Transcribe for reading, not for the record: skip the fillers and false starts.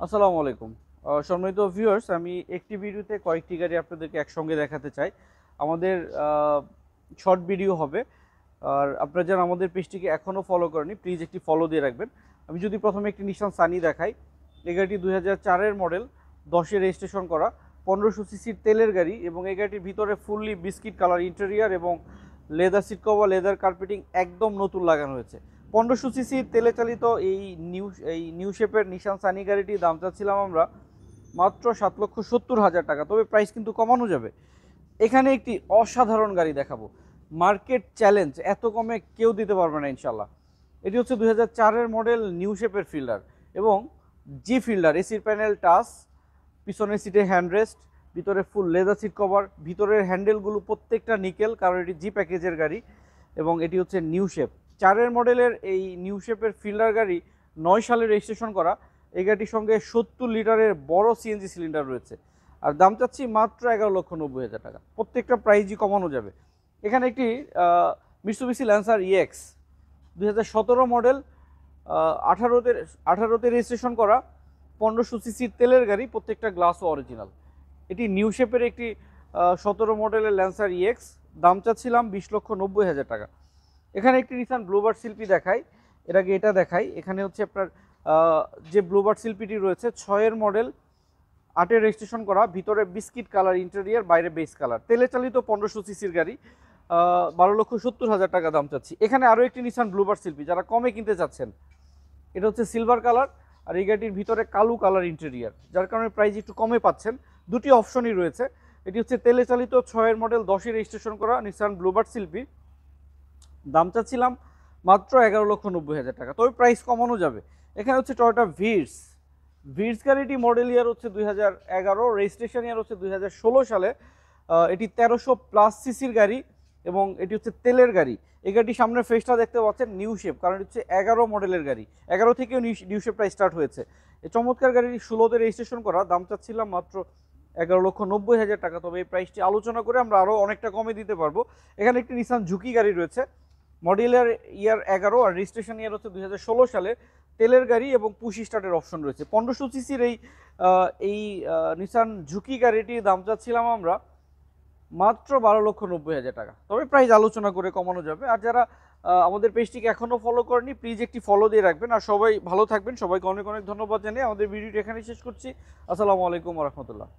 আসসালামু আলাইকুম। সম্মানিত ভিউয়ার্স, আমি একটি ভিডিওতে কয়েকটি গাড়ি আপনাদেরকে একসঙ্গে দেখাতে চাই। আমাদের শর্ট ভিডিও হবে। আর আপনারা যারা আমাদের পেজটিকে এখনও ফলো করেনি, প্লিজ একটি ফলো দিয়ে রাখবেন। আমি যদি প্রথমে একটি নিশান সানি দেখাই, এই গাড়িটি 2004-এর মডেল, 10-এ রেজিস্ট্রেশন করা, 1500 সিসির তেলের গাড়ি এবং এই গাড়িটির ভিতরে ফুললি বিস্কিট কালার ইন্টেরিয়ার এবং leather seat cover, leather carpeting একদম নতুন লাগানো হয়েছে। 1500 সিসির তেলে চালিত এই নিউ শেপের নিশান সানি গাড়িটির দাম চাচ্ছিলাম আমরা মাত্র 7,70,000 টাকা। তবে প্রাইস কিন্তু কমানো যাবে। এখানে একটি অসাধারণ গাড়ি দেখাবো, মার্কেট চ্যালেঞ্জ, এত কমে কেউ দিতে পারবে না ইনশাল্লাহ। এটি হচ্ছে 2004-এর মডেল নিউ শেপের ফিল্ডার এবং জি ফিল্ডার, এসির প্যানেল টাচ, পিছনের সিটে হ্যান্ডরেস্ট, ভিতরে ফুল লেদার সিট কভার, ভিতরের হ্যান্ডেলগুলো প্রত্যেকটা নিকেল, কারণ এটি জি প্যাকেজের গাড়ি এবং এটি হচ্ছে নিউ শেপ। 4-এর মডেলের এই নিউ শেপের ফিল্ডার গাড়ি 9 সালে রেজিস্ট্রেশন করা। এই গাড়িটির সঙ্গে 70 লিটারের বড় সিএনজি সিলিন্ডার রয়েছে। আর দাম চাচ্ছি মাত্র 11,90,000 টাকা। প্রত্যেকটা প্রাইজই কমানো যাবে। এখানে একটি মিৎসুবিশি ল্যান্সার ইএক্স 2017 মডেল, 18তে রেজিস্ট্রেশন করা, 1500 সিসির তেলের গাড়ি, প্রত্যেকটা গ্লাসও অরিজিনাল। এটি নিউ শেপের একটি 17 মডেলের ল্যান্সার ইএক্স, দাম চাচ্ছিলাম 20,90,000 টাকা। এখানে একটি নিসান ব্লুবার্ড শিল্পী দেখাই, এর আগে এটা দেখাই। এখানে হচ্ছে আপনার যে ব্লুবার্ড শিল্পীটি রয়েছে 6-এর মডেল, 8-এ রেজিস্ট্রেশন করা, ভিতরে বিস্কিট কালার ইন্টেরিয়ার, বাইরে বেস কালার, তেলে চালিত 1500 সিসির গাড়ি, 12,70,000 টাকা দাম চাচ্ছি। এখানে আরও একটি নিসান ব্লুবার্ড শিল্পী যারা কমে কিনতে চাচ্ছেন, এটা হচ্ছে সিলভার কালার আর এই গাড়িটির ভিতরে কালো কালার ইন্টেরিয়ার, যার কারণে প্রাইস একটু কমে পাচ্ছেন। দুটি অপশনই রয়েছে। এটি হচ্ছে তেলে চালিত 6-এর মডেল, 10-এ রেজিস্ট্রেশন করা নিসান ব্লুবার্ড শিল্পী, দাম চাচ্ছিলাম মাত্র 11,90,000 টাকা। তবে প্রাইস কমানো যাবে। এখানে হচ্ছে টয়োটা ভিটস, ভিটস গাড়িটি মডেল ইয়ার হচ্ছে 2011, রেজিস্ট্রেশন ইয়ার হচ্ছে 2016 সালে। এটি 1300+ সিসির গাড়ি এবং এটি হচ্ছে তেলের গাড়ি। এই গাড়িটির সামনের ফেসটা দেখতে পাচ্ছেন নিউ শেপ, কারণ এটি হচ্ছে 11 মডেলের গাড়ি, 11 থেকেও নিউ শেপটা স্টার্ট হয়েছে। এই চমৎকার গাড়িটি 16তে রেজিস্ট্রেশন করা, দাম চাচ্ছিলাম মাত্র 11,90,000 টাকা। তবে এই প্রাইসটি আলোচনা করে আমরা আরও অনেকটা কমে দিতে পারবো। এখানে একটি নিসান ঝুঁকি গাড়ি রয়েছে, মডেলের ইয়ার 11 আর রেজিস্ট্রেশন ইয়ার হচ্ছে 2016 সালে, তেলের গাড়ি এবং পুশ স্টার্টের অপশন রয়েছে। 1500 সিসির এই নিসান ঝুঁকি গাড়িটির দাম চাচ্ছিলাম আমরা মাত্র 12,90,000 টাকা। তবে প্রাইস আলোচনা করে কমানো যাবে। আর যারা আমাদের পেজটিকে এখনও ফলো করেনি, প্লিজ একটি ফলো দিয়ে রাখবেন। আর সবাই ভালো থাকবেন। সবাইকে অনেক অনেক ধন্যবাদ জানিয়ে আমাদের ভিডিওটি এখানেই শেষ করছি। আসসালামু আলাইকুম ওয়া রাহমাতুল্লাহ।